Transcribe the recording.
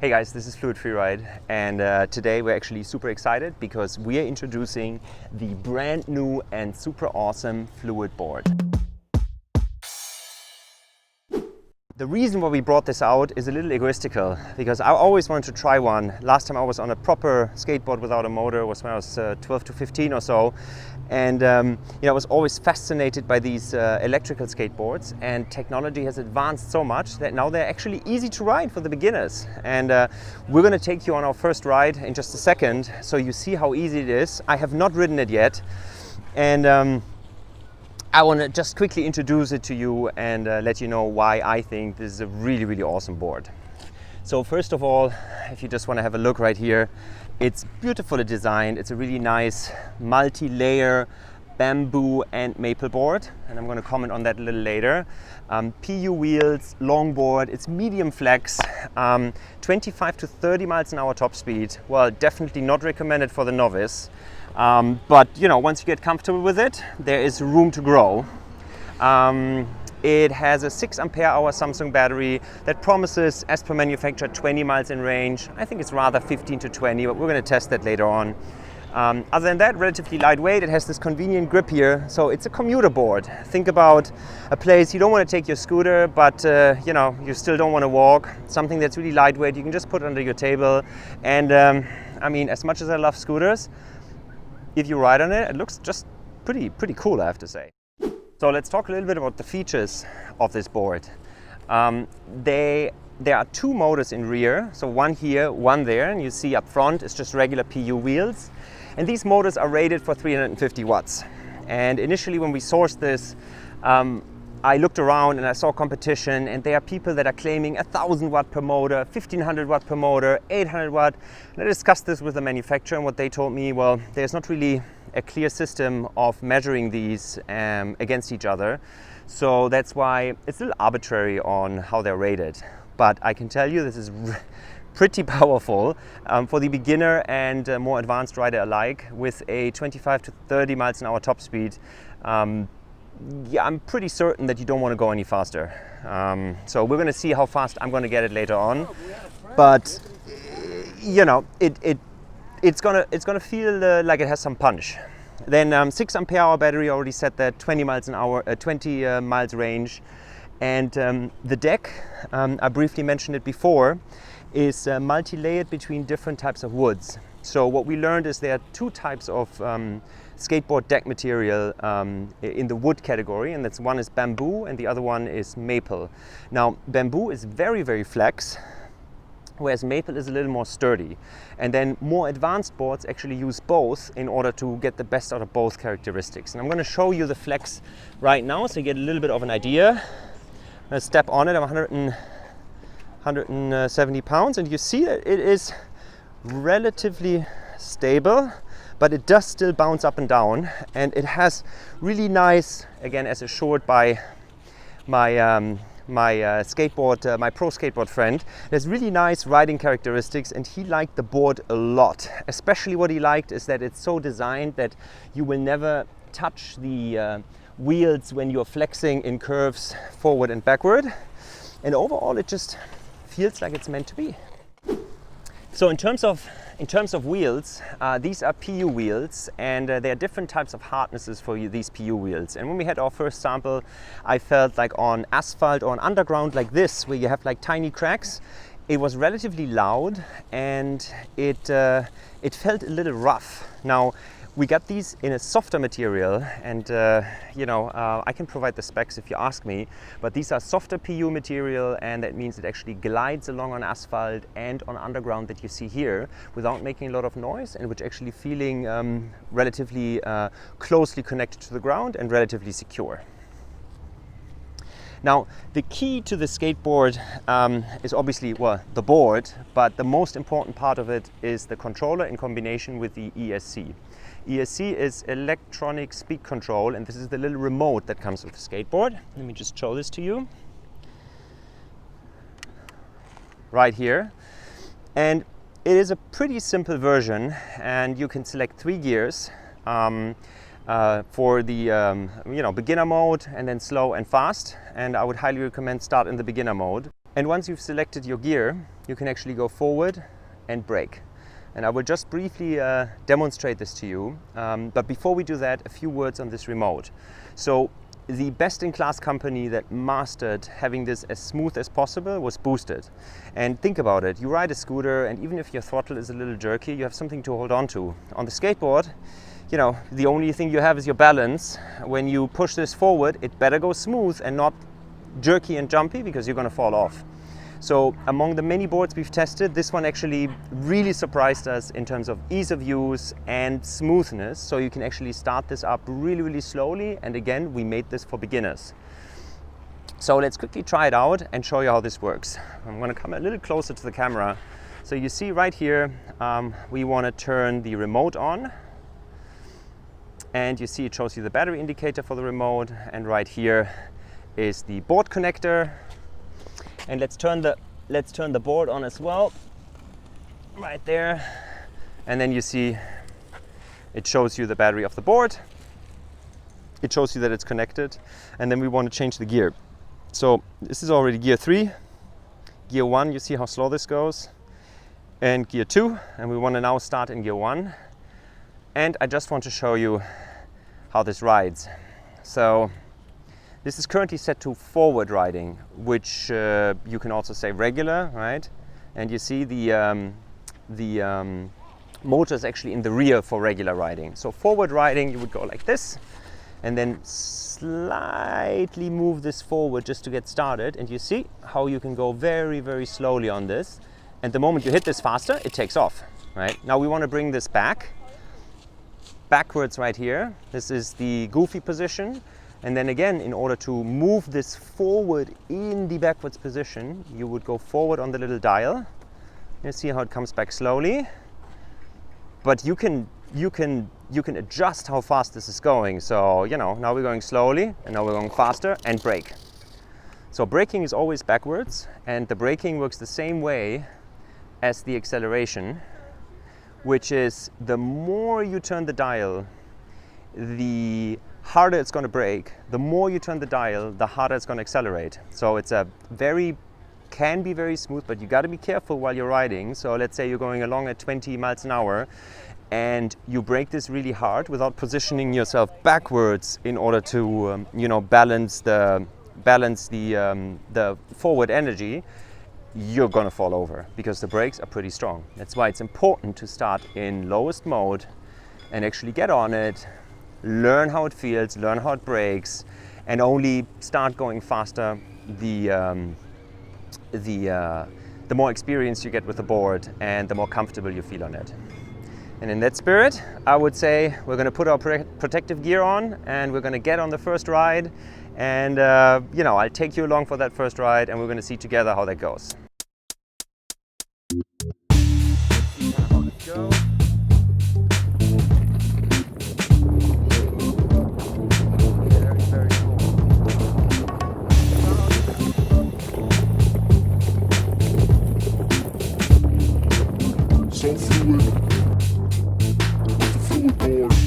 Hey guys, this is Fluid Freeride, and today we're actually super excited because we are introducing the brand new and super awesome Fluid board. The reason why we brought this out is a little egoistical because I always wanted to try one. Last time I was on a proper skateboard without a motor was when I was 12 to 15 or so, and I was always fascinated by these electrical skateboards, and technology has advanced so much that now they're actually easy to ride for the beginners. And we're going to take you on our first ride in just a second so you see how easy it is. I have not ridden it yet, and I want to just quickly introduce it to you and let you know why I think this is a really, really awesome board. So first of all, if you just want to have a look right here, it's beautifully designed. It's a really nice multi-layer bamboo and maple board, and I'm going to comment on that a little later. PU wheels, Longboard, it's medium flex, 25 to 30 miles an hour top speed. Well, definitely not recommended for the novice. But once you get comfortable with it, there is room to grow. It has a 6 ampere-hour Samsung battery that promises, as per manufacturer, 20 miles in range. I think it's rather 15 to 20, but we're going to test that later on. Other than that, relatively lightweight. It has this convenient grip here, so it's a commuter board. Think about a place you don't want to take your scooter, but you still don't want to walk. Something that's really lightweight, you can just put under your table. And as much as I love scooters, if you ride on it, it looks just pretty cool, I have to say. So let's talk a little bit about the features of this board. There are 2 motors in rear, so one here, one there, and you see up front it's just regular PU wheels. And these motors are rated for 350 watts. And initially when we sourced this, I looked around and I saw competition, and there are people that are claiming 1,000 watt per motor, 1,500 watt per motor, 800 watt. And I discussed this with the manufacturer, and what they told me, well, there's not really a clear system of measuring these against each other. So that's why it's a little arbitrary on how they're rated. But I can tell you this is pretty powerful for the beginner and more advanced rider alike, with a 25 to 30 miles an hour top speed. Yeah, I'm pretty certain that you don't want to go any faster. So we're going to see how fast I'm going to get it later on. But it's gonna feel like it has some punch. Then 6 ampere-hour battery, already said that, 20 miles an hour, 20 miles range. And the deck, I briefly mentioned it before, is multi-layered between different types of woods. So what we learned is there are 2 types of skateboard deck material in the wood category, and that's one is bamboo and the other one is maple. Now bamboo is very, very flex, whereas maple is a little more sturdy. And then more advanced boards actually use both in order to get the best out of both characteristics. And I'm going to show you the flex right now so you get a little bit of an idea. I'm going to step on it. I'm 170 pounds, and you see that it is relatively stable, but it does still bounce up and down, and it has really nice, again as assured by my my pro skateboard friend, there's really nice riding characteristics, and he liked the board a lot. Especially what he liked is that it's so designed that you will never touch the wheels when you're flexing in curves forward and backward, and overall it just feels like it's meant to be. So in terms of wheels, these are PU wheels, and there are different types of hardnesses for these PU wheels. And when we had our first sample, I felt like on asphalt or on underground like this, where you have like tiny cracks, it was relatively loud, and it felt a little rough. Now we got these in a softer material, and I can provide the specs if you ask me, but these are softer PU material, and that means it actually glides along on asphalt and on underground that you see here without making a lot of noise, and which actually feeling relatively closely connected to the ground and relatively secure. Now, the key to the skateboard is obviously, well, the board, but the most important part of it is the controller in combination with the ESC. ESC is electronic speed control, and this is the little remote that comes with the skateboard. Let me just show this to you. Right here. And it is a pretty simple version, and you can select 3 gears. For the beginner mode, and then slow and fast, and I would highly recommend start in the beginner mode. And once you've selected your gear, you can actually go forward and brake. And I will just briefly demonstrate this to you. But before we do that, a few words on this remote. So the best-in-class company that mastered having this as smooth as possible was Boosted. And think about it, you ride a scooter, and even if your throttle is a little jerky, you have something to hold on to. On the skateboard, you know, the only thing you have is your balance. When you push this forward, it better go smooth and not jerky and jumpy, because you're going to fall off. So among the many boards we've tested, this one actually really surprised us in terms of ease of use and smoothness. So you can actually start this up really, really slowly. And again, we made this for beginners. So let's quickly try it out and show you how this works. I'm going to come a little closer to the camera. So you see right here, we want to turn the remote on. And you see it shows you the battery indicator for the remote. And right here is the board connector. And let's turn the board on as well, right there. And then you see it shows you the battery of the board. It shows you that it's connected. And then we want to change the gear. So this is already gear 3. Gear 1, you see how slow this goes. And gear 2, and we want to now start in gear 1. And I just want to show you how this rides. So this is currently set to forward riding, which you can also say regular, right? And you see the motor is actually in the rear for regular riding. So forward riding, you would go like this, and then slightly move this forward just to get started. And you see how you can go very, very slowly on this. And the moment you hit this faster, it takes off, right? Now we want to bring this backwards right here. This is the goofy position. And then again, in order to move this forward in the backwards position, you would go forward on the little dial. You see how it comes back slowly. But you can adjust how fast this is going. So, you know, now we're going slowly, and now we're going faster, and brake. So braking is always backwards, and the braking works the same way as the acceleration, which is the more you turn the dial, the harder it's going to brake. The more you turn the dial, the harder it's going to accelerate. So it's can be very smooth, but you got to be careful while you're riding. So let's say you're going along at 20 miles an hour and you brake this really hard without positioning yourself backwards in order to balance the forward energy. You're going to fall over because the brakes are pretty strong. That's why it's important to start in lowest mode and actually get on it, learn how it feels, learn how it brakes, and only start going faster the more experience you get with the board and the more comfortable you feel on it. And in that spirit, I would say we're going to put our protective gear on and we're going to get on the first ride. And I'll take you along for that first ride, and we're going to see together how that goes. Let's go. So fluid, like a fluid board.